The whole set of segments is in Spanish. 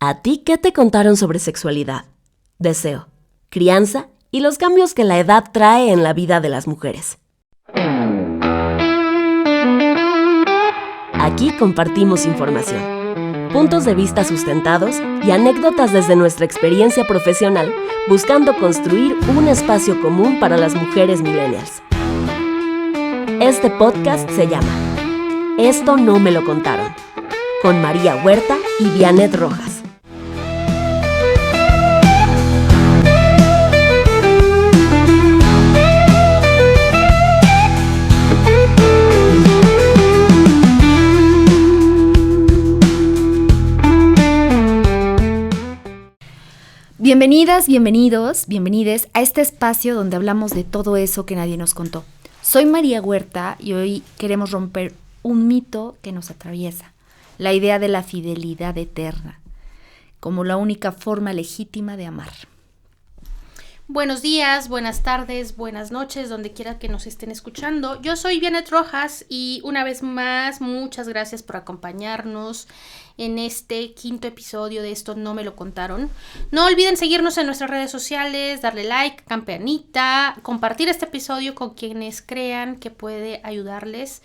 ¿A ti qué te contaron sobre sexualidad, deseo, crianza y los cambios que la edad trae en la vida de las mujeres? Aquí compartimos información, puntos de vista sustentados y anécdotas desde nuestra experiencia profesional, buscando construir un espacio común para las mujeres millennials. Este podcast se llama Esto no me lo contaron, con María Huerta y Vianet Rojas. Bienvenidas, bienvenidos, bienvenides a este espacio donde hablamos de todo eso que nadie nos contó. Soy María Huerta y hoy queremos romper un mito que nos atraviesa, la idea de la fidelidad eterna, como la única forma legítima de amar. Buenos días, buenas tardes, buenas noches, donde quiera que nos estén escuchando. Yo soy Vianet Rojas y una vez más, muchas gracias por acompañarnos en este quinto episodio de Esto no me lo contaron. No olviden seguirnos en nuestras redes sociales, darle like, campanita, compartir este episodio con quienes crean que puede ayudarles.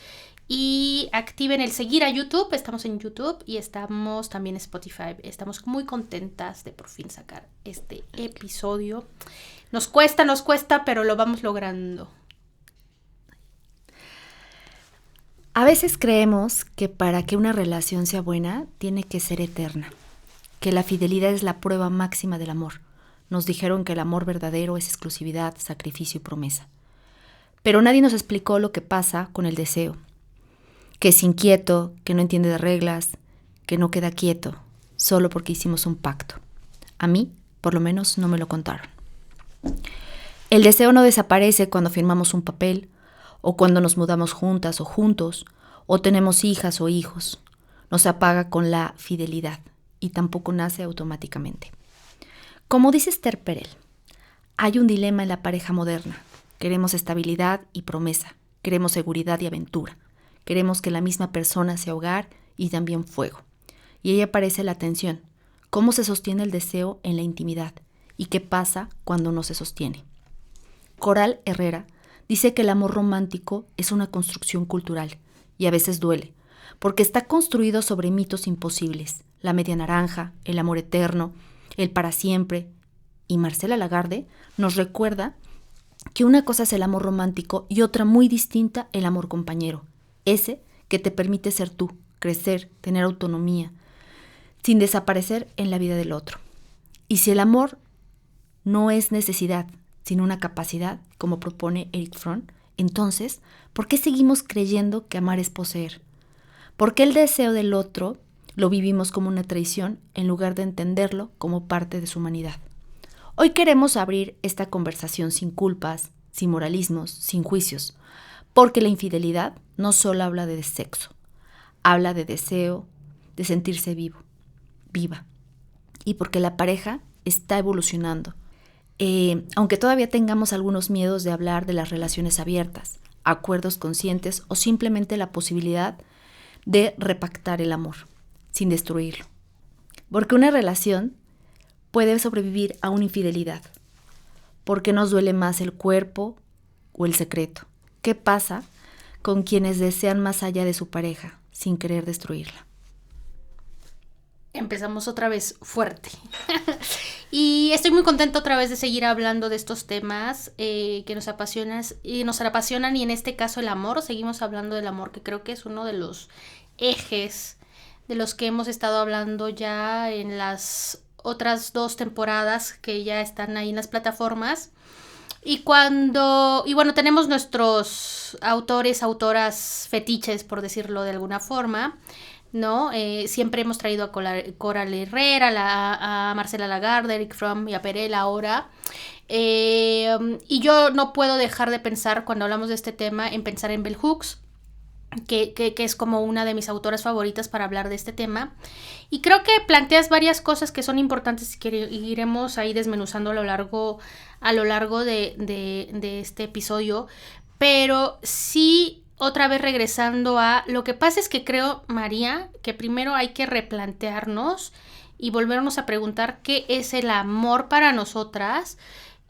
Y activen el seguir a YouTube, estamos en YouTube y estamos también en Spotify. Estamos muy contentas de por fin sacar este episodio. Nos cuesta, pero lo vamos logrando. A veces creemos que para que una relación sea buena, tiene que ser eterna, que la fidelidad es la prueba máxima del amor. Nos dijeron que el amor verdadero es exclusividad, sacrificio y promesa. Pero nadie nos explicó lo que pasa con el deseo. Que es inquieto, que no entiende de reglas, que no queda quieto, solo porque hicimos un pacto. A mí, por lo menos, no me lo contaron. El deseo no desaparece cuando firmamos un papel, o cuando nos mudamos juntas o juntos, o tenemos hijas o hijos. No se apaga con la fidelidad, y tampoco nace automáticamente. Como dice Esther Perel, hay un dilema en la pareja moderna. Queremos estabilidad y promesa, queremos seguridad y aventura. Queremos que la misma persona sea hogar y también fuego. Y ahí aparece la tensión. ¿Cómo se sostiene el deseo en la intimidad? ¿Y qué pasa cuando no se sostiene? Coral Herrera dice que el amor romántico es una construcción cultural y a veces duele, porque está construido sobre mitos imposibles. La media naranja, el amor eterno, el para siempre. Y Marcela Lagarde nos recuerda que una cosa es el amor romántico y otra muy distinta el amor compañero. Ese que te permite ser tú, crecer, tener autonomía, sin desaparecer en la vida del otro. Y si el amor no es necesidad, sino una capacidad, como propone Erich Fromm, entonces, ¿por qué seguimos creyendo que amar es poseer? ¿Por qué el deseo del otro lo vivimos como una traición en lugar de entenderlo como parte de su humanidad? Hoy queremos abrir esta conversación sin culpas, sin moralismos, sin juicios, porque la infidelidad no solo habla de sexo, habla de deseo, de sentirse vivo, viva. Y porque la pareja está evolucionando. Aunque todavía tengamos algunos miedos de hablar de las relaciones abiertas, acuerdos conscientes o simplemente la posibilidad de repactar el amor, sin destruirlo. Porque una relación puede sobrevivir a una infidelidad. Porque nos duele más el cuerpo o el secreto. ¿Qué pasa con quienes desean más allá de su pareja, sin querer destruirla? Empezamos otra vez fuerte. Y estoy muy contenta otra vez de seguir hablando de estos temas que nos apasionan y en este caso el amor. Seguimos hablando del amor, que creo que es uno de los ejes de los que hemos estado hablando ya en las otras 2 temporadas que ya están ahí en las plataformas. Y bueno, tenemos nuestros autoras fetiches, por decirlo de alguna forma, ¿no? Siempre hemos traído a Coral Herrera, a Marcela Lagarde, Erich Fromm y a Perel ahora. Y yo no puedo dejar de pensar, cuando hablamos de este tema, en pensar en Bell Hooks, que es como una de mis autoras favoritas para hablar de este tema. Y creo que planteas varias cosas que son importantes y que iremos ahí desmenuzando a lo largo de este episodio. Pero sí, otra vez regresando a lo que pasa es que creo, María, que primero hay que replantearnos y volvernos a preguntar qué es el amor para nosotras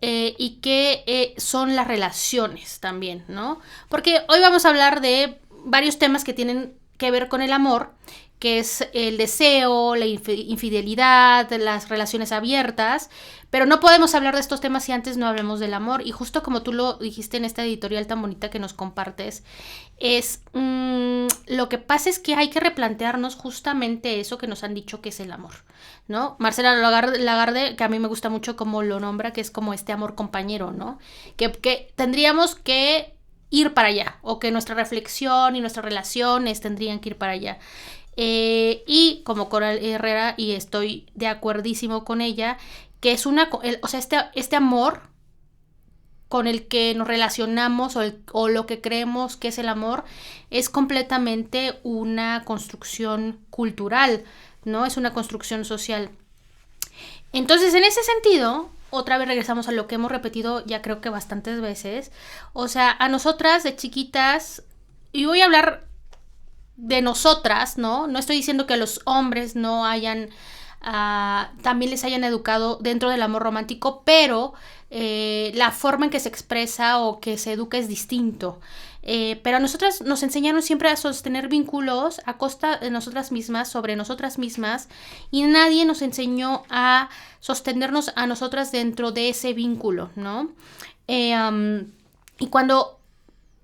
y qué son las relaciones también, ¿no? Porque hoy vamos a hablar de varios temas que tienen que ver con el amor, que es el deseo, la infidelidad, las relaciones abiertas, pero no podemos hablar de estos temas si antes no hablamos del amor. Y justo como tú lo dijiste en esta editorial tan bonita que nos compartes, es lo que pasa es que hay que replantearnos justamente eso que nos han dicho que es el amor, ¿no? Marcela Lagarde, que a mí me gusta mucho como lo nombra, que es como este amor compañero, ¿no? Que tendríamos que ir para allá, o que nuestra reflexión y nuestras relaciones tendrían que ir para allá. Y como Coral Herrera, y estoy de acuerdísimo con ella, que es este amor con el que nos relacionamos o lo que creemos que es el amor es completamente una construcción cultural, ¿no? Es una construcción social. Entonces, en ese sentido, otra vez regresamos a lo que hemos repetido ya creo que bastantes veces. O sea, a nosotras de chiquitas, y voy a hablar de nosotras, ¿no? No estoy diciendo que a los hombres no hayan, también les hayan educado dentro del amor romántico, pero la forma en que se expresa o que se educa es distinto. Pero a nosotras nos enseñaron siempre a sostener vínculos a costa de nosotras mismas, sobre nosotras mismas, y nadie nos enseñó a sostenernos a nosotras dentro de ese vínculo, ¿no? Y cuando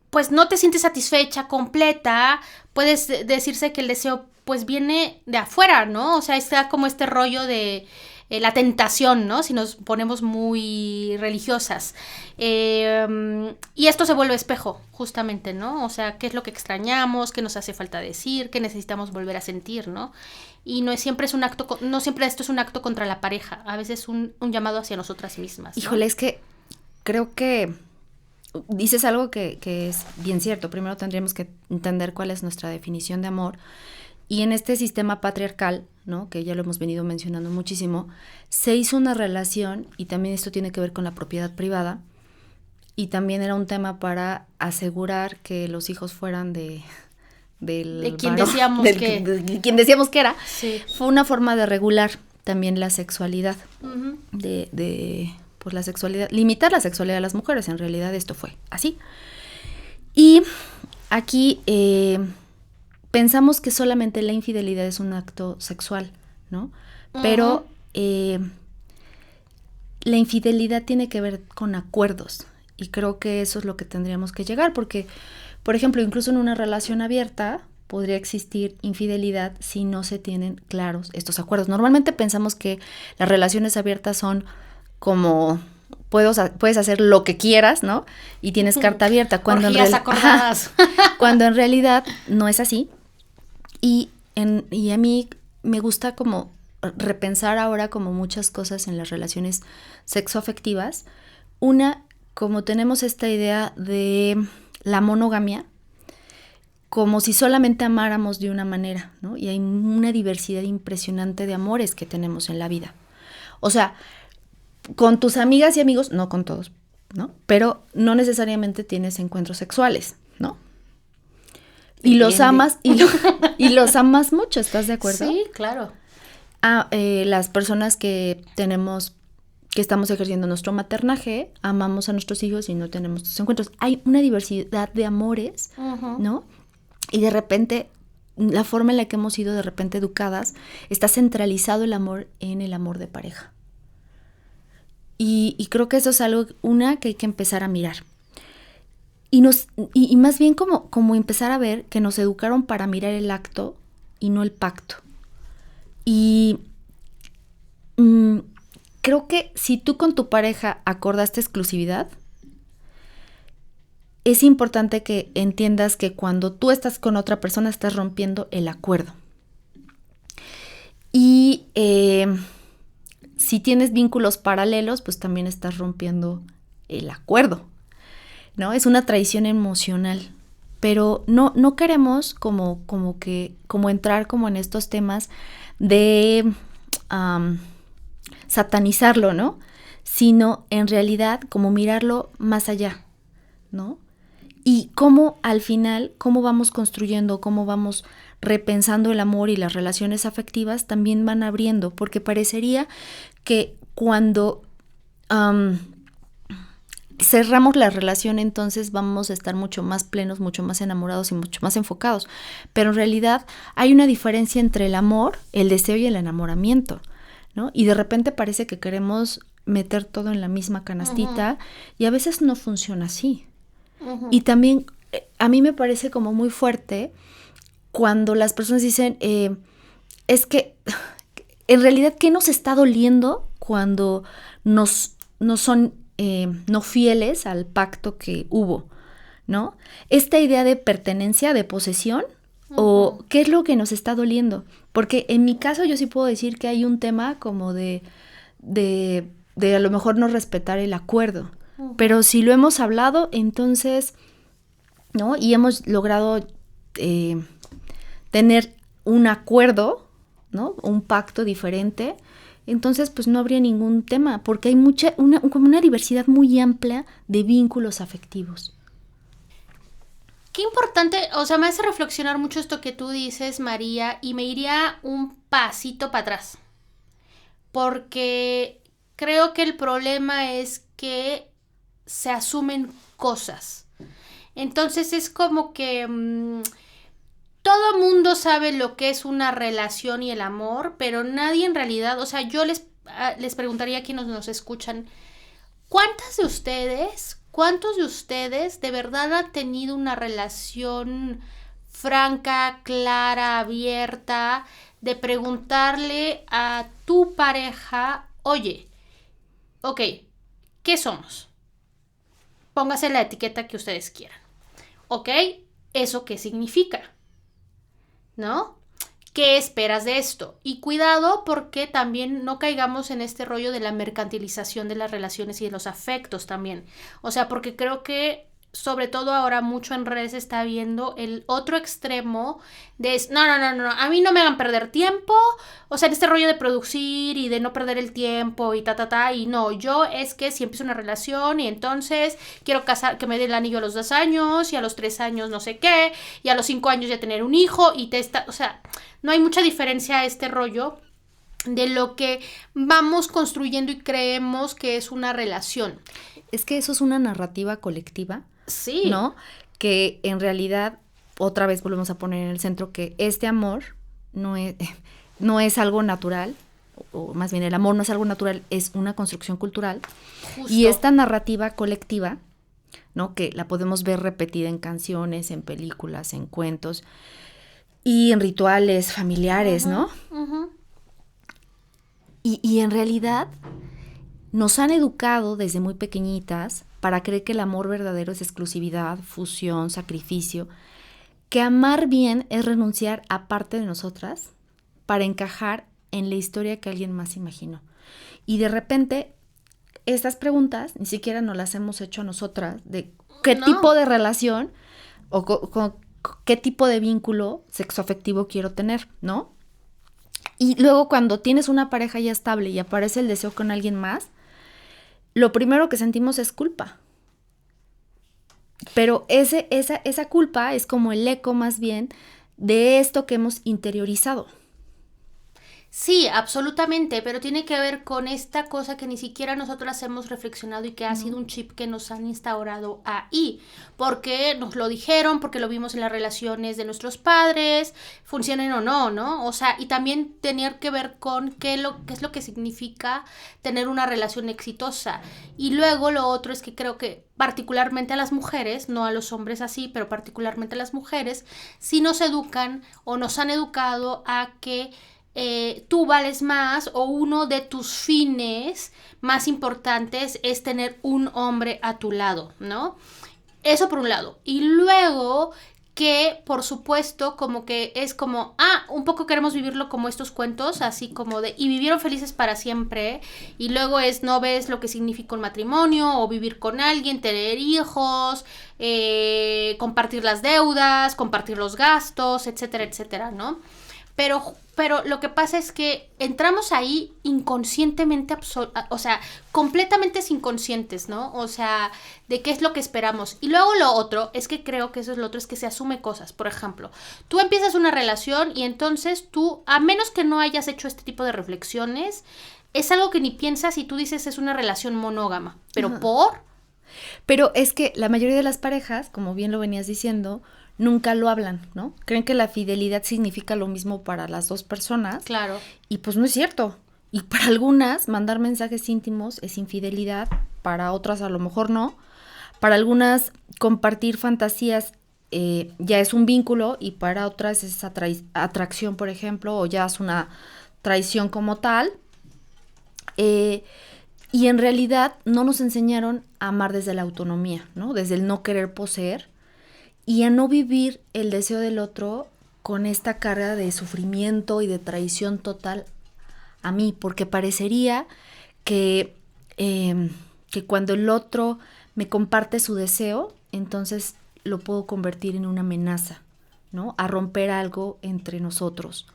pues no te sientes satisfecha, completa, puedes decirse que el deseo pues viene de afuera, ¿no? O sea, está como este rollo de la tentación, ¿no? Si nos ponemos muy religiosas. Y esto se vuelve espejo, justamente, ¿no? O sea, qué es lo que extrañamos, qué nos hace falta decir, qué necesitamos volver a sentir, ¿no? Y no siempre esto es un acto contra la pareja, a veces un llamado hacia nosotras mismas, ¿no? Híjole, es que creo que dices algo que es bien cierto. Primero tendríamos que entender cuál es nuestra definición de amor. Y en este sistema patriarcal, ¿no? Que ya lo hemos venido mencionando muchísimo, se hizo una relación, y también esto tiene que ver con la propiedad privada, y también era un tema para asegurar que los hijos fueran de quien decíamos de quien decíamos que era. Sí. Fue una forma de regular también la sexualidad, Uh-huh. Pues la sexualidad, limitar la sexualidad de las mujeres. En realidad esto fue así. Y aquí pensamos que solamente la infidelidad es un acto sexual, ¿no? Uh-huh. Pero la infidelidad tiene que ver con acuerdos, y creo que eso es lo que tendríamos que llegar, porque, por ejemplo, incluso en una relación abierta podría existir infidelidad si no se tienen claros estos acuerdos. Normalmente pensamos que las relaciones abiertas son como puedes hacer lo que quieras, ¿no? Y tienes carta abierta. Cuando cuando en realidad no es así. Y a mí me gusta como repensar ahora como muchas cosas en las relaciones sexoafectivas. Una, como tenemos esta idea de la monogamia, como si solamente amáramos de una manera, ¿no? Y hay una diversidad impresionante de amores que tenemos en la vida. O sea, con tus amigas y amigos, no con todos, ¿no? Pero no necesariamente tienes encuentros sexuales, ¿no? Y los amas, y los amas mucho, ¿estás de acuerdo? Sí, claro. Las personas que estamos ejerciendo nuestro maternaje, amamos a nuestros hijos y no tenemos estos encuentros. Hay una diversidad de amores, uh-huh, ¿no? Y de repente, la forma en la que hemos sido de repente educadas, está centralizado el amor en el amor de pareja. Y creo que eso es algo, que hay que empezar a mirar. Y más bien como empezar a ver que nos educaron para mirar el acto y no el pacto. Y creo que si tú con tu pareja acordaste exclusividad, es importante que entiendas que cuando tú estás con otra persona estás rompiendo el acuerdo. Y si tienes vínculos paralelos, pues también estás rompiendo el acuerdo, ¿no? Es una traición emocional, pero no queremos como entrar como en estos temas de satanizarlo, ¿no? Sino en realidad como mirarlo más allá, ¿no? Y cómo al final, cómo vamos construyendo, cómo vamos repensando el amor y las relaciones afectivas, también van abriendo, porque parecería que cuando cerramos la relación, entonces vamos a estar mucho más plenos, mucho más enamorados y mucho más enfocados. Pero en realidad hay una diferencia entre el amor, el deseo y el enamoramiento, ¿no? Y de repente parece que queremos meter todo en la misma canastita, y a veces no funciona así. Y también a mí me parece como muy fuerte cuando las personas dicen, es que en realidad, ¿qué nos está doliendo cuando no son no fieles al pacto que hubo, ¿no? Esta idea de pertenencia, de posesión, o qué es lo que nos está doliendo. Porque en mi caso yo sí puedo decir que hay un tema como de a lo mejor no respetar el acuerdo. Pero si lo hemos hablado, entonces, ¿no? Y hemos logrado tener un acuerdo, ¿no? Un pacto diferente, entonces pues no habría ningún tema, porque hay como una diversidad muy amplia de vínculos afectivos. Qué importante, o sea, me hace reflexionar mucho esto que tú dices, María, y me iría un pasito para atrás, porque creo que el problema es que se asumen cosas. Entonces es como que todo mundo sabe lo que es una relación y el amor, pero nadie en realidad, o sea, yo les preguntaría a quienes nos escuchan, ¿cuántos de ustedes de verdad han tenido una relación franca, clara, abierta, de preguntarle a tu pareja, oye, ok, ¿qué somos? Póngase la etiqueta que ustedes quieran. ¿Ok? ¿Eso qué significa? ¿No? ¿Qué esperas de esto? Y cuidado porque también no caigamos en este rollo de la mercantilización de las relaciones y de los afectos también. O sea, porque creo que sobre todo ahora mucho en redes se está viendo el otro extremo de no, a mí no me hagan perder tiempo, o sea, en este rollo de producir y de no perder el tiempo y y no, yo es que si empiezo una relación y entonces quiero casar, que me dé el anillo a los 2 años y a los 3 años no sé qué, y a los 5 años ya tener un hijo y o sea, no hay mucha diferencia a este rollo de lo que vamos construyendo y creemos que es una relación. Es que eso es una narrativa colectiva. Sí. ¿No? Que en realidad, otra vez volvemos a poner en el centro que este amor no es algo natural, o más bien el amor no es algo natural, es una construcción cultural. Justo. Y esta narrativa colectiva, ¿no? Que la podemos ver repetida en canciones, en películas, en cuentos y en rituales familiares, ¿no? Y en realidad nos han educado desde muy pequeñitas para creer que el amor verdadero es exclusividad, fusión, sacrificio, que amar bien es renunciar a parte de nosotras para encajar en la historia que alguien más imaginó. Y de repente, estas preguntas ni siquiera nos las hemos hecho a nosotras, de qué tipo de relación o con qué tipo de vínculo sexoafectivo quiero tener, ¿no? Y luego cuando tienes una pareja ya estable y aparece el deseo con alguien más, lo primero que sentimos es culpa. Pero esa culpa es como el eco más bien de esto que hemos interiorizado. Sí, absolutamente, pero tiene que ver con esta cosa que ni siquiera nosotras hemos reflexionado y que ha sido un chip que nos han instaurado ahí, porque nos lo dijeron, porque lo vimos en las relaciones de nuestros padres, funcionen o no, ¿no? O sea, y también tener que ver con qué es lo que significa tener una relación exitosa. Y luego lo otro es que creo que particularmente a las mujeres, no a los hombres así, pero particularmente a las mujeres, sí nos educan o nos han educado a que tú vales más o uno de tus fines más importantes es tener un hombre a tu lado, ¿no? Eso por un lado. Y luego que, por supuesto, como que es como, un poco queremos vivirlo como estos cuentos, así como de, y vivieron felices para siempre, y luego no ves lo que significa un matrimonio, o vivir con alguien, tener hijos, compartir las deudas, compartir los gastos, etcétera, etcétera, ¿no? Pero pero lo que pasa es que entramos ahí inconscientemente, o sea, completamente inconscientes, ¿no? O sea, de qué es lo que esperamos. Y luego lo otro, es que creo que eso es lo otro, es que se asume cosas. Por ejemplo, tú empiezas una relación y entonces tú, a menos que no hayas hecho este tipo de reflexiones, es algo que ni piensas y tú dices es una relación monógama. Pero Pero es que la mayoría de las parejas, como bien lo venías diciendo, nunca lo hablan, ¿no? Creen que la fidelidad significa lo mismo para las dos personas. Claro. Y pues no es cierto. Y para algunas, mandar mensajes íntimos es infidelidad, para otras a lo mejor no. Para algunas, compartir fantasías ya es un vínculo y para otras es atracción, por ejemplo, o ya es una traición como tal. Y en realidad no nos enseñaron a amar desde la autonomía, ¿no? Desde el no querer poseer y a no vivir el deseo del otro con esta carga de sufrimiento y de traición total a mí, porque parecería que cuando el otro me comparte su deseo, entonces lo puedo convertir en una amenaza, ¿no? A romper algo entre nosotros.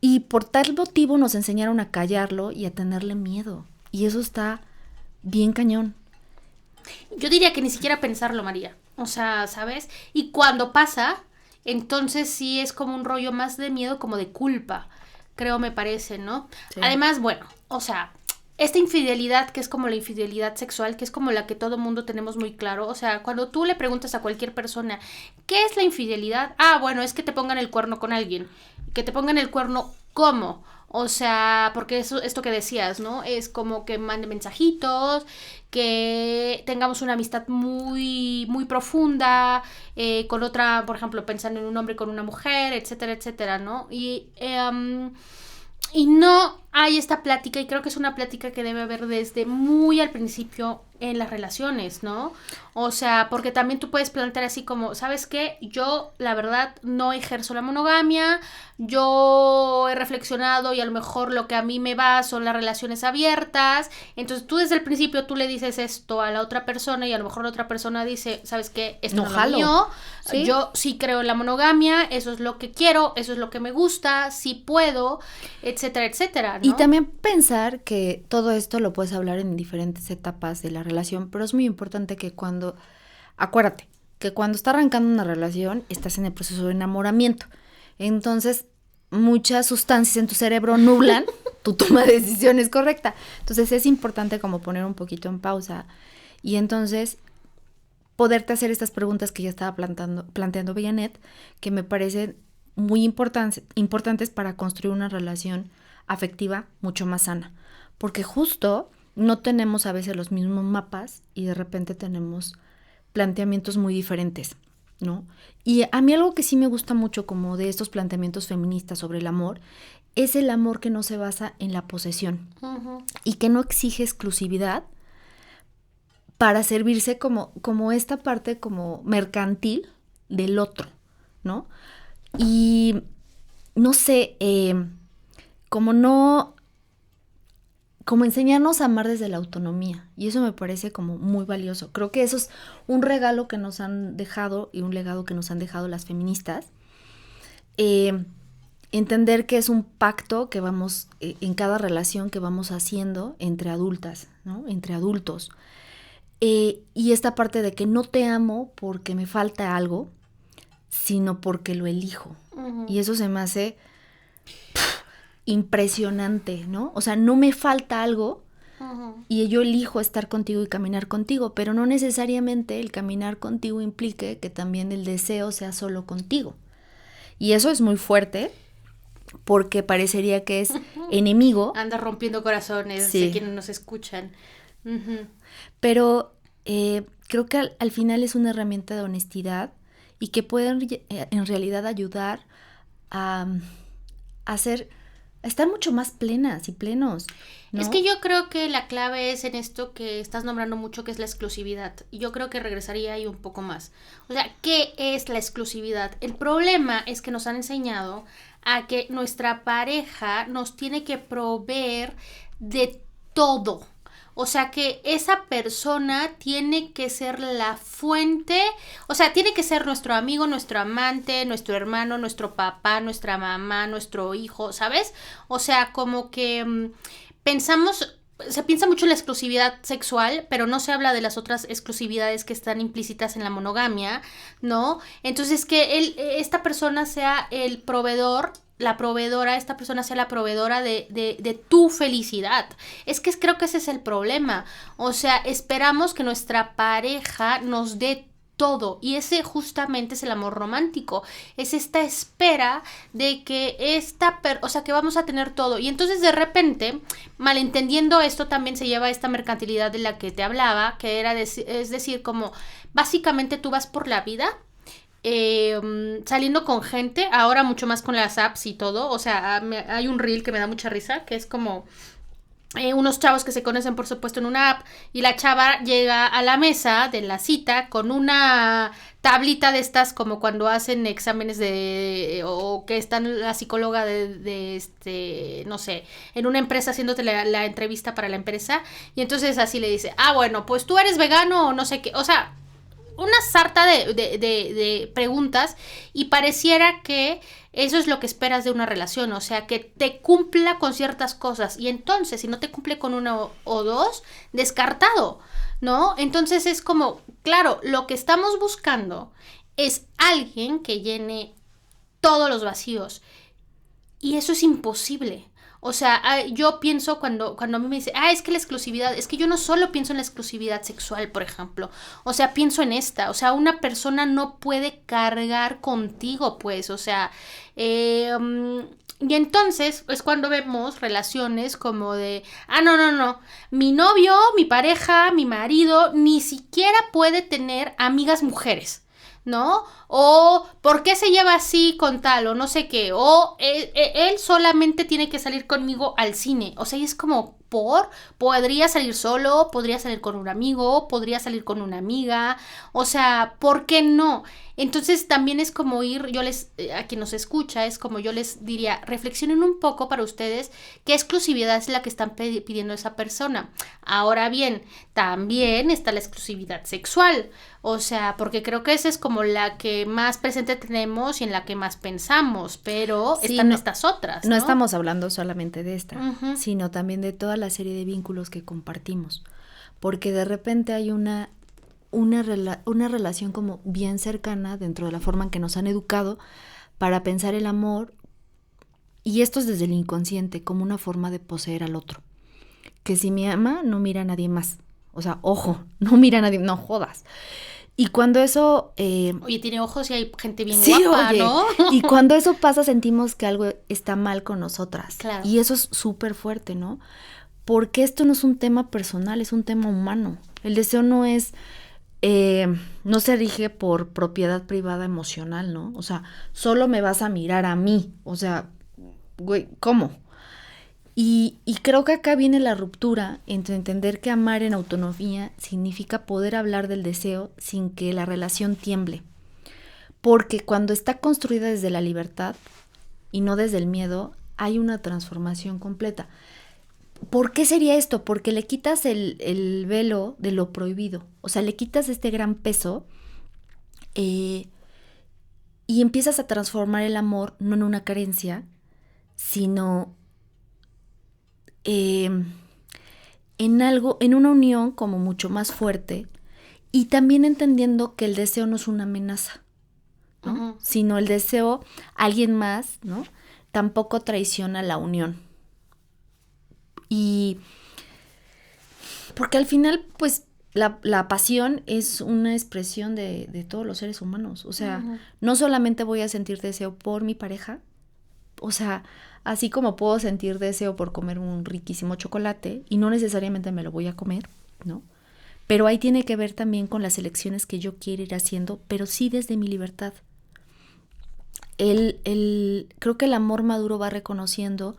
Y por tal motivo nos enseñaron a callarlo y a tenerle miedo. Y eso está bien cañón. Yo diría que ni siquiera pensarlo, María. O sea, ¿sabes? Y cuando pasa, entonces sí es como un rollo más de miedo, como de culpa, creo, me parece, ¿no? Sí. Además, bueno, o sea, esta infidelidad que es como la infidelidad sexual, que es como la que todo mundo tenemos muy claro. O sea, cuando tú le preguntas a cualquier persona, ¿qué es la infidelidad? Ah, bueno, es que te pongan el cuerno con alguien. Que te pongan el cuerno, ¿cómo? O sea, porque esto que decías, ¿no? Es como que mande mensajitos, que tengamos una amistad muy, muy profunda, con otra, por ejemplo, pensando en un hombre con una mujer, etcétera, etcétera, ¿no? Y no hay esta plática, y creo que es una plática que debe haber desde muy al principio en las relaciones, ¿no? O sea, porque también tú puedes plantear así como, ¿sabes qué? Yo, la verdad, no ejerzo la monogamia, yo he reflexionado y a lo mejor lo que a mí me va son las relaciones abiertas, entonces tú desde el principio tú le dices esto a la otra persona y a lo mejor la otra persona dice, ¿sabes qué? Esto no es lo mío, ¿sí? Yo sí creo en la monogamia, eso es lo que quiero, eso es lo que me gusta, sí puedo, etcétera, etcétera, ¿no? Y también pensar que todo esto lo puedes hablar en diferentes etapas de la relación, pero es muy importante que acuérdate, que cuando está arrancando una relación, estás en el proceso de enamoramiento. Entonces, muchas sustancias en tu cerebro nublan tu toma de decisiones correcta. Entonces, es importante como poner un poquito en pausa y entonces poderte hacer estas preguntas que ya estaba planteando Villanet, que me parecen muy importantes para construir una relación afectiva mucho más sana. Porque justo no tenemos a veces los mismos mapas y de repente tenemos planteamientos muy diferentes, ¿no? Y a mí algo que sí me gusta mucho como de estos planteamientos feministas sobre el amor es el amor que no se basa en la posesión y que no exige exclusividad para servirse como esta parte como mercantil del otro, ¿no? Y no sé, como enseñarnos a amar desde la autonomía, y eso me parece como muy valioso. Creo que eso es un regalo que nos han dejado y un legado que nos han dejado las feministas. Entender que es un pacto que vamos, en cada relación que vamos haciendo entre adultas, ¿no? Entre adultos. Y esta parte de que no te amo porque me falta algo, sino porque lo elijo. Y eso se me hace impresionante, ¿no? O sea, no me falta algo y yo elijo estar contigo y caminar contigo, pero no necesariamente el caminar contigo implique que también el deseo sea solo contigo. Y eso es muy fuerte porque parecería que es enemigo. Anda rompiendo corazones sí. de quienes nos escuchan. Pero creo que al final es una herramienta de honestidad y que pueden en realidad ayudar a estar mucho más plenas y plenos, ¿no? Es que yo creo que la clave es en esto que estás nombrando mucho, que es la exclusividad. Y yo creo que regresaría ahí un poco más. O sea, ¿qué es la exclusividad? El problema es que nos han enseñado a que nuestra pareja nos tiene que proveer de todo. O sea, que esa persona tiene que ser la fuente, o sea, tiene que ser nuestro amigo, nuestro amante, nuestro hermano, nuestro papá, nuestra mamá, nuestro hijo, ¿sabes? O sea, como que se piensa mucho en la exclusividad sexual, pero no se habla de las otras exclusividades que están implícitas en la monogamia, ¿no? Entonces, que esta persona sea el proveedor, la proveedora, esta persona sea la proveedora de tu felicidad. Creo que ese es el problema. O sea, esperamos que nuestra pareja nos dé todo, y ese justamente es el amor romántico, es esta espera de que o sea, que vamos a tener todo, y entonces de repente, malentendiendo esto, también se lleva esta mercantilidad de la que te hablaba, que era es decir, como básicamente tú vas por la vida saliendo con gente, ahora mucho más con las apps y todo, o sea, hay un reel que me da mucha risa, que es como unos chavos que se conocen por supuesto en una app, y la chava llega a la mesa de la cita con una tablita de estas como cuando hacen exámenes o que están la psicóloga no sé, en una empresa haciéndote la entrevista para la empresa, y entonces así le dice, bueno, pues tú eres vegano o no sé qué, o sea, una sarta de preguntas, y pareciera que eso es lo que esperas de una relación, o sea, que te cumpla con ciertas cosas, y entonces si no te cumple con una o dos, descartado, ¿no? Entonces es como, claro, lo que estamos buscando es alguien que llene todos los vacíos, y eso es imposible. O sea, yo pienso cuando a mí me dice, es que la exclusividad, es que yo no solo pienso en la exclusividad sexual, por ejemplo. O sea, pienso en esta. O sea, una persona no puede cargar contigo, pues. O sea, y entonces es cuando vemos relaciones como de, no. Mi novio, mi pareja, mi marido, ni siquiera puede tener amigas mujeres, ¿no? O ¿por qué se lleva así con tal? O no sé qué. O él solamente tiene que salir conmigo al cine. O sea, y es como, podría salir solo, podría salir con un amigo, podría salir con una amiga. O sea, ¿por qué no? Entonces también es como a quien nos escucha, es como yo les diría, reflexionen un poco para ustedes qué exclusividad es la que están pidiendo esa persona. Ahora bien, también está la exclusividad sexual, o sea, porque creo que esa es como la que más presente tenemos y en la que más pensamos, pero sí, están estas otras, ¿no? No estamos hablando solamente de esta, Uh-huh. sino también de toda la serie de vínculos que compartimos, porque de repente hay una relación como bien cercana dentro de la forma en que nos han educado para pensar el amor, y esto es desde el inconsciente, como una forma de poseer al otro. Que si me ama, no mira a nadie más. O sea, ojo, no mira a nadie, no jodas. Y cuando eso... Oye, tiene ojos y hay gente bien sí, guapa, oye, ¿no? Y cuando eso pasa, sentimos que algo está mal con nosotras. Claro. Y eso es súper fuerte, ¿no? Porque esto no es un tema personal, es un tema humano. El deseo no es... no se rige por propiedad privada emocional, ¿no? O sea, solo me vas a mirar a mí. O sea, güey, ¿cómo? Y creo que acá viene la ruptura entre entender que amar en autonomía significa poder hablar del deseo sin que la relación tiemble. Porque cuando está construida desde la libertad y no desde el miedo, hay una transformación completa. ¿Por qué sería esto? Porque le quitas el velo de lo prohibido. O sea, le quitas este gran peso y empiezas a transformar el amor no en una carencia, sino en algo, en una unión como mucho más fuerte, y también entendiendo que el deseo no es una amenaza, ¿no? Uh-huh. Sino el deseo, alguien más, ¿no? Tampoco traiciona la unión. Y porque al final, pues, la pasión es una expresión de todos los seres humanos. O sea, uh-huh. No solamente voy a sentir deseo por mi pareja, o sea, así como puedo sentir deseo por comer un riquísimo chocolate, y no necesariamente me lo voy a comer, ¿no? Pero ahí tiene que ver también con las elecciones que yo quiero ir haciendo, pero sí desde mi libertad. Creo que el amor maduro va reconociendo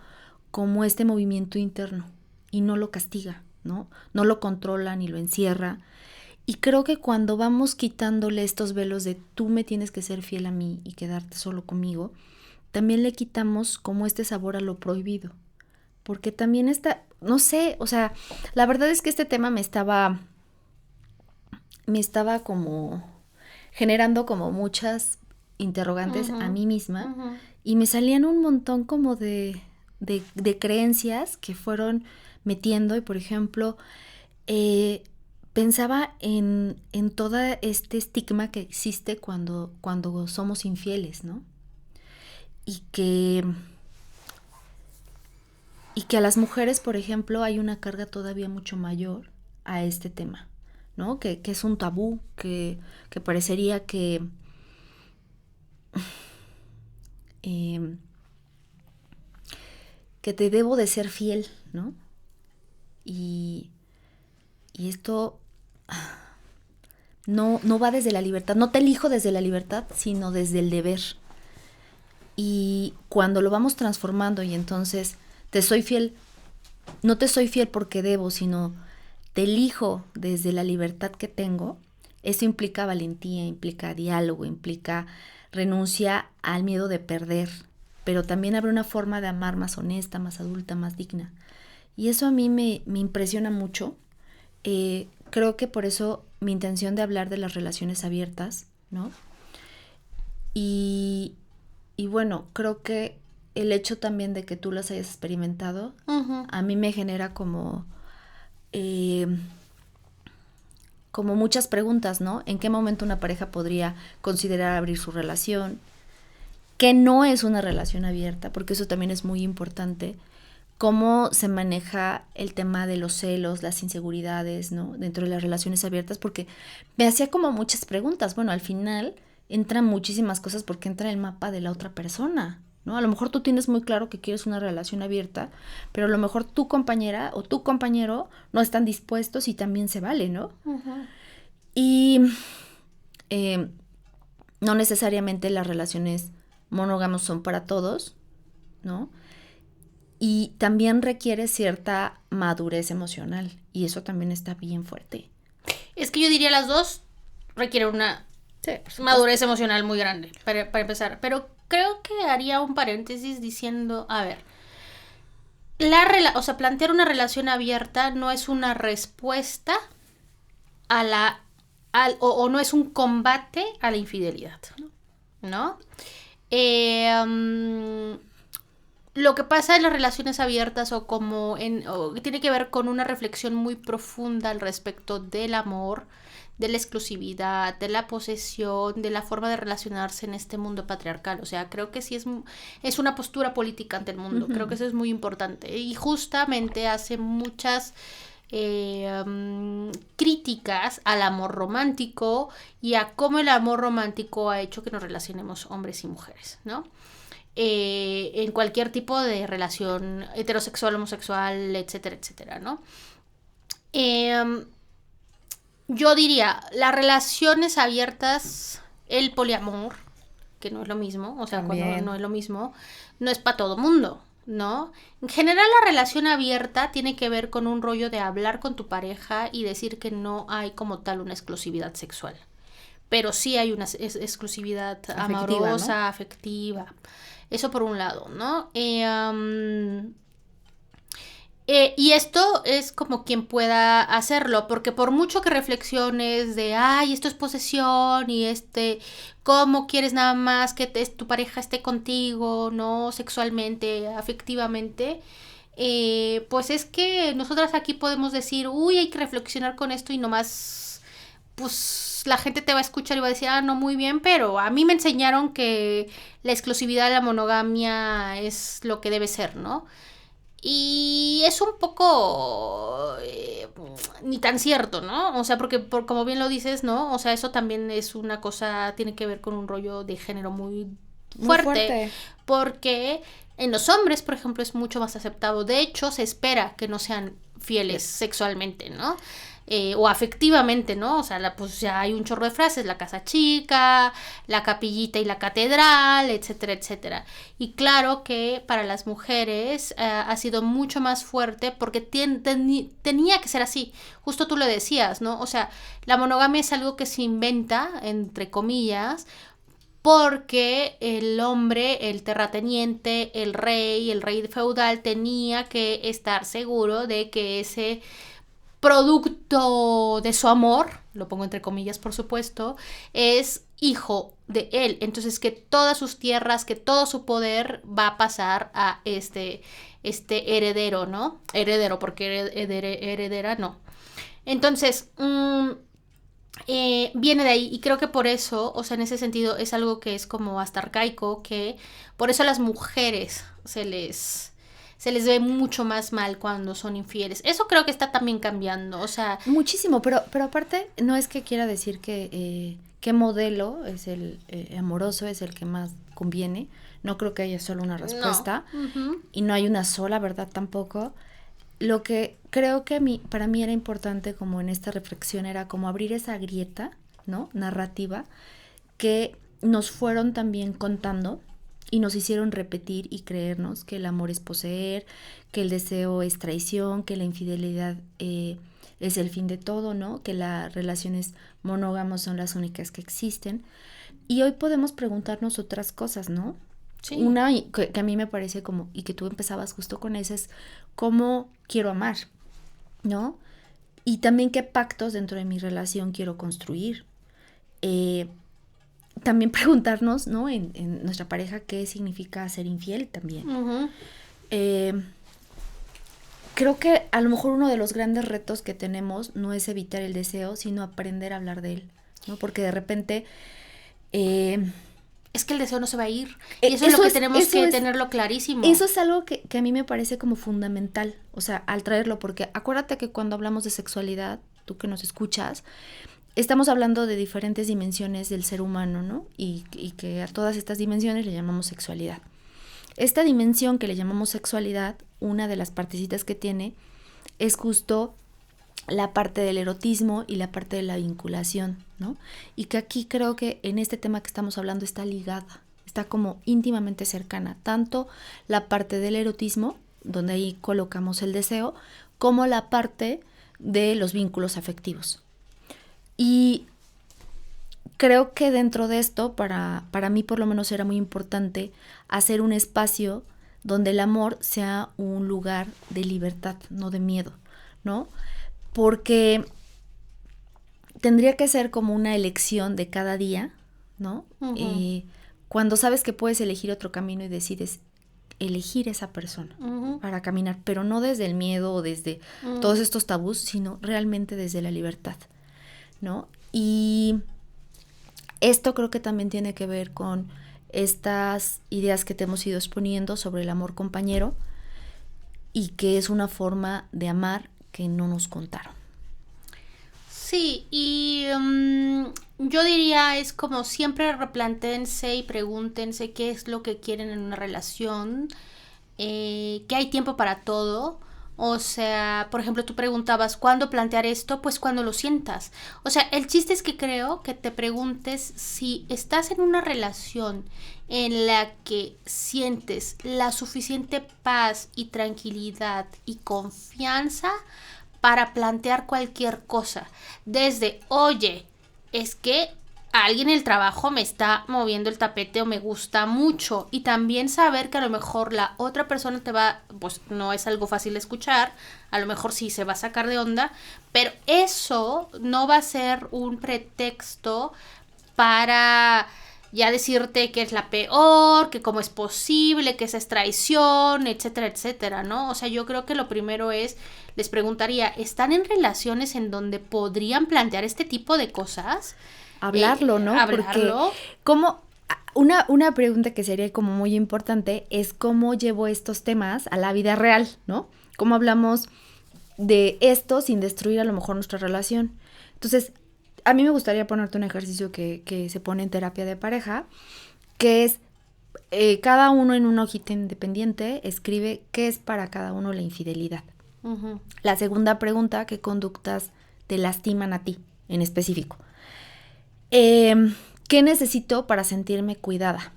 como este movimiento interno y no lo castiga, ¿no? No lo controla ni lo encierra. Y creo que cuando vamos quitándole estos velos de tú me tienes que ser fiel a mí y quedarte solo conmigo, también le quitamos como este sabor a lo prohibido, porque también no sé, o sea, la verdad es que este tema me estaba como generando como muchas interrogantes a mí misma, y me salían un montón como de creencias que fueron metiendo, y por ejemplo, pensaba en todo este estigma que existe cuando somos infieles, ¿no? Y que a las mujeres, por ejemplo, hay una carga todavía mucho mayor a este tema, ¿no? Que es un tabú, que parecería que te debo de ser fiel, ¿no? Y esto no va desde la libertad, no te elijo desde la libertad, sino desde el deber. Y cuando lo vamos transformando y entonces te soy fiel, no te soy fiel porque debo, sino te elijo desde la libertad que tengo, eso implica valentía, implica diálogo, implica renuncia al miedo de perder, pero también abre una forma de amar más honesta, más adulta, más digna. Y eso a mí me impresiona mucho. Creo que por eso mi intención de hablar de las relaciones abiertas, ¿no? Y bueno, creo que el hecho también de que tú las hayas experimentado, a mí me genera como muchas preguntas, ¿no? ¿En qué momento una pareja podría considerar abrir su relación? ¿Qué no es una relación abierta? Porque eso también es muy importante. ¿Cómo se maneja el tema de los celos, las inseguridades, ¿no? Dentro de las relaciones abiertas, porque me hacía como muchas preguntas. Bueno, al final entran muchísimas cosas porque entra el mapa de la otra persona, ¿no? A lo mejor tú tienes muy claro que quieres una relación abierta, pero a lo mejor tu compañera o tu compañero no están dispuestos y también se vale, ¿no? Y no necesariamente las relaciones monógamas son para todos, ¿no? Y también requiere cierta madurez emocional, y eso también está bien fuerte. Es que yo diría las dos requieren una madurez emocional muy grande, para empezar. Pero creo que haría un paréntesis diciendo, a ver, plantear una relación abierta no es una respuesta o no es un combate a la infidelidad, ¿no? Lo que pasa en las relaciones abiertas o tiene que ver con una reflexión muy profunda al respecto del amor, de la exclusividad, de la posesión, de la forma de relacionarse en este mundo patriarcal. O sea, creo que sí es una postura política ante el mundo. Creo que eso es muy importante. Y justamente hace muchas críticas al amor romántico y a cómo el amor romántico ha hecho que nos relacionemos hombres y mujeres, ¿no? En cualquier tipo de relación heterosexual, homosexual, etcétera, etcétera, ¿no? Yo diría, las relaciones abiertas, el poliamor, que no es lo mismo, o sea, también. Cuando no es lo mismo, no es para todo mundo, ¿no? En general, la relación abierta tiene que ver con un rollo de hablar con tu pareja y decir que no hay como tal una exclusividad sexual, pero sí hay una exclusividad amorosa, ¿no? Afectiva. Eso por un lado, ¿no? Y esto es como quien pueda hacerlo, porque por mucho que reflexiones de, ay, esto es posesión y ¿cómo quieres nada más que tu pareja esté contigo, no sexualmente, afectivamente? Pues es que nosotras aquí podemos decir, uy, hay que reflexionar con esto y nomás, pues la gente te va a escuchar y va a decir, no, muy bien, pero a mí me enseñaron que la exclusividad de la monogamia es lo que debe ser, ¿no? Y es un poco ni tan cierto, ¿no? O sea, porque como bien lo dices, ¿no? O sea, eso también es una cosa, tiene que ver con un rollo de género muy fuerte. Porque en los hombres, por ejemplo, es mucho más aceptado. De hecho, se espera que no sean fieles sexualmente, ¿no? O afectivamente, ¿no? O sea, pues ya hay un chorro de frases, la casa chica, la capillita y la catedral, etcétera, etcétera. Y claro que para las mujeres ha sido mucho más fuerte porque tenía que ser así. Justo tú lo decías, ¿no? O sea, la monogamia es algo que se inventa, entre comillas, porque el hombre, el terrateniente, el rey feudal tenía que estar seguro de que ese producto de su amor, lo pongo entre comillas por supuesto, es hijo de él. Entonces que todas sus tierras, que todo su poder va a pasar a este heredero, ¿no? Heredero, porque heredera no. Entonces, viene de ahí, y creo que por eso, o sea, en ese sentido es algo que es como hasta arcaico, que por eso a las mujeres se les ve mucho más mal cuando son infieles. Eso creo que está también cambiando, o sea... Muchísimo, pero aparte no es que quiera decir que qué modelo es el amoroso, es el que más conviene. No creo que haya solo una respuesta. No. Uh-huh. Y no hay una sola verdad tampoco. Lo que creo que para mí era importante como en esta reflexión era como abrir esa grieta, ¿no? Narrativa que nos fueron también contando y nos hicieron repetir y creernos que el amor es poseer, que el deseo es traición, que la infidelidad es el fin de todo, ¿no? Que las relaciones monógamas son las únicas que existen. Y hoy podemos preguntarnos otras cosas, ¿no? Sí. Una que a mí me parece como, y que tú empezabas justo con esa, es cómo quiero amar, ¿no? Y también qué pactos dentro de mi relación quiero construir. También preguntarnos, ¿no? En nuestra pareja, ¿qué significa ser infiel también? Uh-huh. Creo que a lo mejor uno de los grandes retos que tenemos no es evitar el deseo, sino aprender a hablar de él, ¿no? Porque de repente... es que el deseo no se va a ir. Y eso es lo que tenemos que tenerlo clarísimo. Eso es algo que a mí me parece como fundamental, o sea, al traerlo, porque acuérdate que cuando hablamos de sexualidad, tú que nos escuchas, estamos hablando de diferentes dimensiones del ser humano, ¿no? Y que a todas estas dimensiones le llamamos sexualidad. Esta dimensión que le llamamos sexualidad, una de las partecitas que tiene, es justo la parte del erotismo y la parte de la vinculación, ¿no? Y que aquí creo que en este tema que estamos hablando está ligada, está como íntimamente cercana, tanto la parte del erotismo, donde ahí colocamos el deseo, como la parte de los vínculos afectivos. Y creo que dentro de esto, para mí por lo menos era muy importante hacer un espacio donde el amor sea un lugar de libertad, no de miedo, ¿no? Porque tendría que ser como una elección de cada día, ¿no? Uh-huh. Cuando sabes que puedes elegir otro camino y decides elegir esa persona uh-huh. para caminar, pero no desde el miedo o desde todos estos tabús, sino realmente desde la libertad, ¿no? Y esto creo que también tiene que ver con estas ideas que te hemos ido exponiendo sobre el amor compañero y que es una forma de amar que no nos contaron. Sí, y yo diría es como siempre replantéense y pregúntense qué es lo que quieren en una relación, que hay tiempo para todo. O sea, por ejemplo, tú preguntabas ¿cuándo plantear esto? Pues cuando lo sientas. O sea, el chiste es que creo que te preguntes si estás en una relación en la que sientes la suficiente paz y tranquilidad y confianza para plantear cualquier cosa. Desde, oye, es que alguien en el trabajo me está moviendo el tapete o me gusta mucho. Y también saber que a lo mejor la otra persona te va, pues no es algo fácil de escuchar, a lo mejor sí se va a sacar de onda, pero eso no va a ser un pretexto para ya decirte que es la peor, que cómo es posible, que esa es traición, etcétera, etcétera, ¿no? O sea, yo creo que lo primero es, les preguntaría, ¿están en relaciones en donde podrían plantear este tipo de cosas? Hablarlo, ¿no? Hablarlo. Porque como una pregunta que sería como muy importante es cómo llevo estos temas a la vida real, ¿no? Cómo hablamos de esto sin destruir a lo mejor nuestra relación. Entonces, a mí me gustaría ponerte un ejercicio que se pone en terapia de pareja, que es cada uno en una hojita independiente escribe qué es para cada uno la infidelidad. Uh-huh. La segunda pregunta, ¿qué conductas te lastiman a ti en específico? ¿Qué necesito para sentirme cuidada?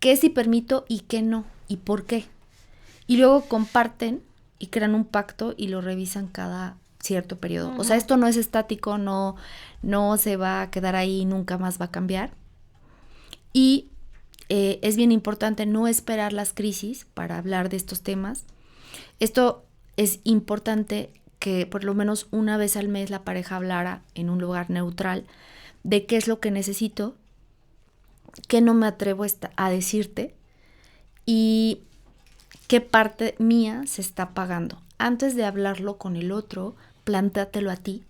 ¿Qué sí permito y qué no? ¿Y por qué? Y luego comparten y crean un pacto y lo revisan cada cierto periodo. Uh-huh. O sea, esto no es estático, no se va a quedar ahí y nunca más va a cambiar. Y es bien importante no esperar las crisis para hablar de estos temas. Esto es importante que por lo menos una vez al mes la pareja hablara en un lugar neutral de qué es lo que necesito, qué no me atrevo a decirte y qué parte mía se está apagando. Antes de hablarlo con el otro, plántatelo a ti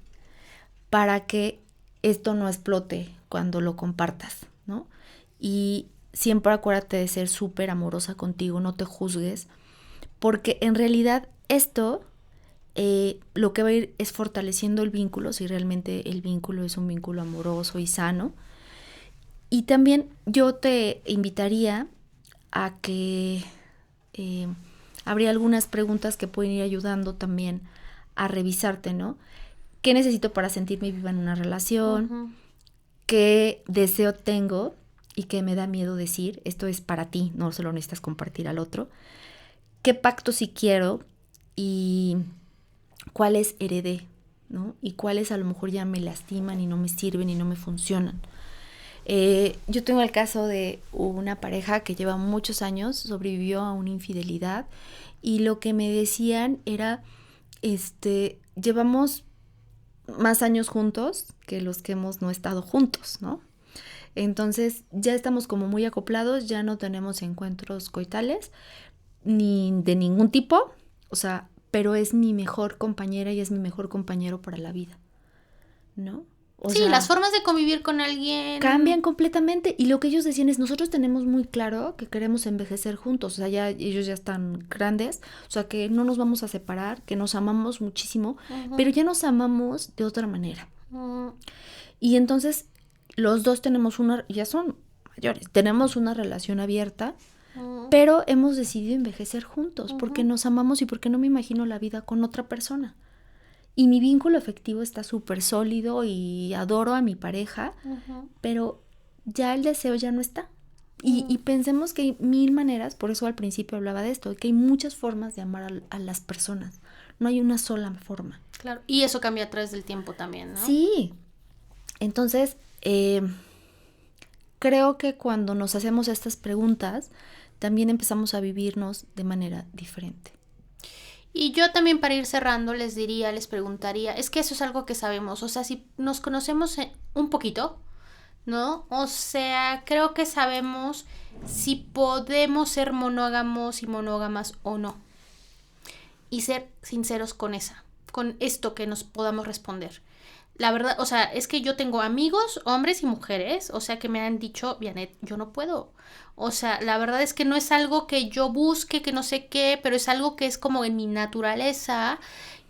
para que esto no explote cuando lo compartas, ¿no? Y siempre acuérdate de ser súper amorosa contigo, no te juzgues, porque en realidad esto lo que va a ir es fortaleciendo el vínculo, si realmente el vínculo es un vínculo amoroso y sano. Y también yo te invitaría a que habría algunas preguntas que pueden ir ayudando también a revisarte, ¿no? ¿Qué necesito para sentirme viva en una relación? Uh-huh. ¿Qué deseo tengo y qué me da miedo decir? Esto es para ti, no se lo necesitas compartir al otro. ¿Qué pacto sí quiero? Y cuáles heredé, ¿no? Y cuáles a lo mejor ya me lastiman y no me sirven y no me funcionan. Yo tengo el caso de una pareja que lleva muchos años, sobrevivió a una infidelidad y lo que me decían era, llevamos más años juntos que los que hemos no estado juntos, ¿no? Entonces ya estamos como muy acoplados, ya no tenemos encuentros coitales ni de ningún tipo, o sea, pero es mi mejor compañera y es mi mejor compañero para la vida, ¿no? O sí, sea, las formas de convivir con alguien cambian completamente y lo que ellos decían es nosotros tenemos muy claro que queremos envejecer juntos, o sea, ya ellos ya están grandes, o sea, que no nos vamos a separar, que nos amamos muchísimo, uh-huh. pero ya nos amamos de otra manera. Uh-huh. Y entonces los dos tenemos ya son mayores, tenemos una relación abierta, uh-huh. pero hemos decidido envejecer juntos, uh-huh. porque nos amamos y porque no me imagino la vida con otra persona. Y mi vínculo afectivo está súper sólido y adoro a mi pareja, uh-huh. pero ya el deseo ya no está. Y pensemos que hay 1000 maneras, por eso al principio hablaba de esto, que hay muchas formas de amar a las personas. No hay una sola forma. Claro, y eso cambia a través del tiempo también, ¿no? Sí. Entonces, creo que cuando nos hacemos estas preguntas, también empezamos a vivirnos de manera diferente. Y yo también para ir cerrando les preguntaría, es que eso es algo que sabemos, o sea, si nos conocemos un poquito, ¿no? O sea, creo que sabemos si podemos ser monógamos y monógamas o no. Y ser sinceros con esto que nos podamos responder. La verdad, o sea, es que yo tengo amigos, hombres y mujeres, o sea, que me han dicho, Vianett, yo no puedo. O sea, la verdad es que no es algo que yo busque, que no sé qué, pero es algo que es como en mi naturaleza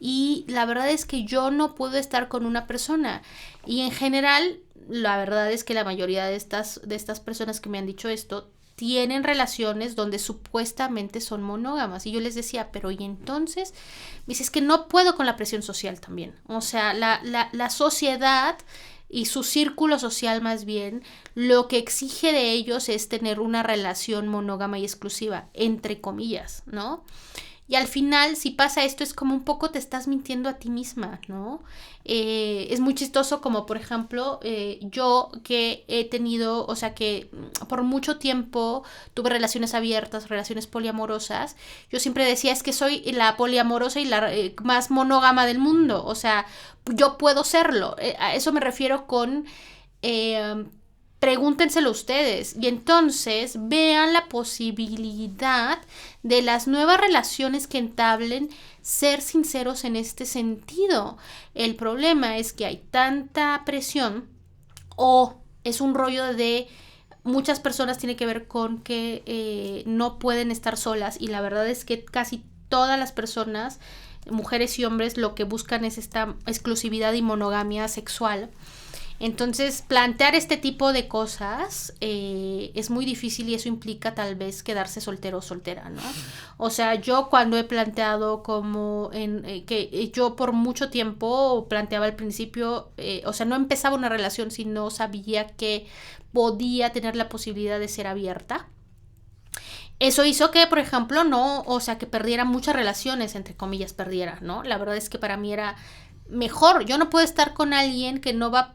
y la verdad es que yo no puedo estar con una persona. Y en general, la verdad es que la mayoría de estas personas que me han dicho esto tienen relaciones donde supuestamente son monógamas. Y yo les decía, pero ¿y entonces? Me dice, es que no puedo con la presión social también. O sea, la sociedad y su círculo social más bien, lo que exige de ellos es tener una relación monógama y exclusiva, entre comillas, ¿no? Y al final, si pasa esto, es como un poco te estás mintiendo a ti misma, ¿no? Es muy chistoso como, por ejemplo, yo que he tenido, o sea, que por mucho tiempo tuve relaciones abiertas, relaciones poliamorosas, yo siempre decía, es que soy la poliamorosa y la más monógama del mundo, o sea, yo puedo serlo. A eso me refiero con... pregúntenselo ustedes y entonces vean la posibilidad de las nuevas relaciones que entablen, ser sinceros en este sentido. El problema es que hay tanta presión o es un rollo de muchas personas tiene que ver con que no pueden estar solas y la verdad es que casi todas las personas, mujeres y hombres, lo que buscan es esta exclusividad y monogamia sexual. Entonces, plantear este tipo de cosas es muy difícil y eso implica tal vez quedarse soltero o soltera, ¿no? O sea, yo cuando he planteado como que yo por mucho tiempo planteaba al principio, o sea, no empezaba una relación si no sabía que podía tener la posibilidad de ser abierta. Eso hizo que, por ejemplo, no, o sea, que perdiera muchas relaciones, entre comillas, perdiera, ¿no? La verdad es que para mí era mejor. Yo no puedo estar con alguien que no va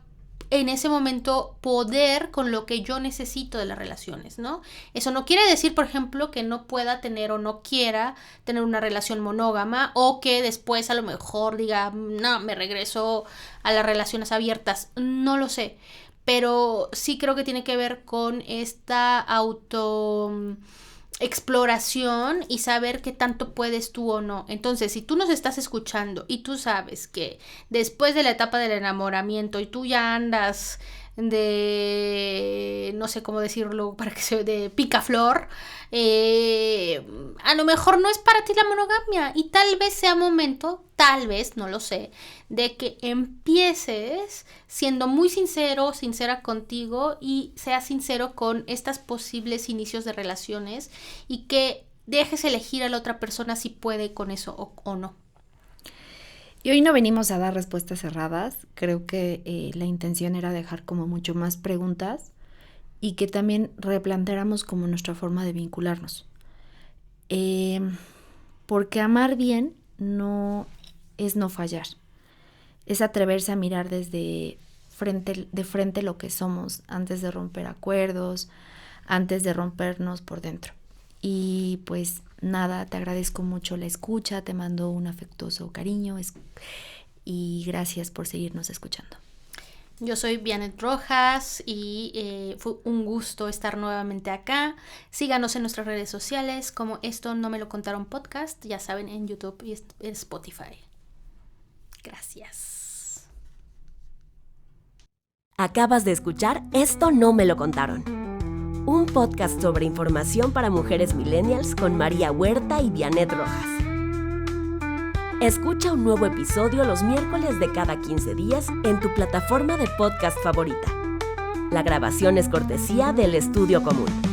en ese momento poder con lo que yo necesito de las relaciones, ¿no? Eso no quiere decir, por ejemplo, que no pueda tener o no quiera tener una relación monógama, o que después a lo mejor diga, no, me regreso a las relaciones abiertas. No lo sé, pero sí creo que tiene que ver con esta exploración y saber qué tanto puedes tú o no. Entonces, si tú nos estás escuchando y tú sabes que después de la etapa del enamoramiento y tú ya andas de, no sé cómo decirlo para que se de picaflor, a lo mejor no es para ti la monogamia, y tal vez sea momento, tal vez, no lo sé, de que empieces siendo muy sincero, sincera contigo, y seas sincero con estos posibles inicios de relaciones, y que dejes elegir a la otra persona si puede con eso o no. Y hoy no venimos a dar respuestas cerradas. Creo que la intención era dejar como mucho más preguntas y que también replanteáramos como nuestra forma de vincularnos. Porque amar bien no es no fallar. Es atreverse a mirar de frente lo que somos antes de romper acuerdos, antes de rompernos por dentro. Y pues nada, te agradezco mucho la escucha, te mando un afectuoso cariño y gracias por seguirnos escuchando. Yo soy Vianet Rojas y fue un gusto estar nuevamente acá. Síganos en nuestras redes sociales como Esto No Me Lo Contaron Podcast, ya saben, en YouTube y en Spotify. Gracias. Acabas de escuchar Esto No Me Lo Contaron, un podcast sobre información para mujeres millennials con María Huerta y Vianet Rojas. Escucha un nuevo episodio los miércoles de cada 15 días en tu plataforma de podcast favorita. La grabación es cortesía del Estudio Común.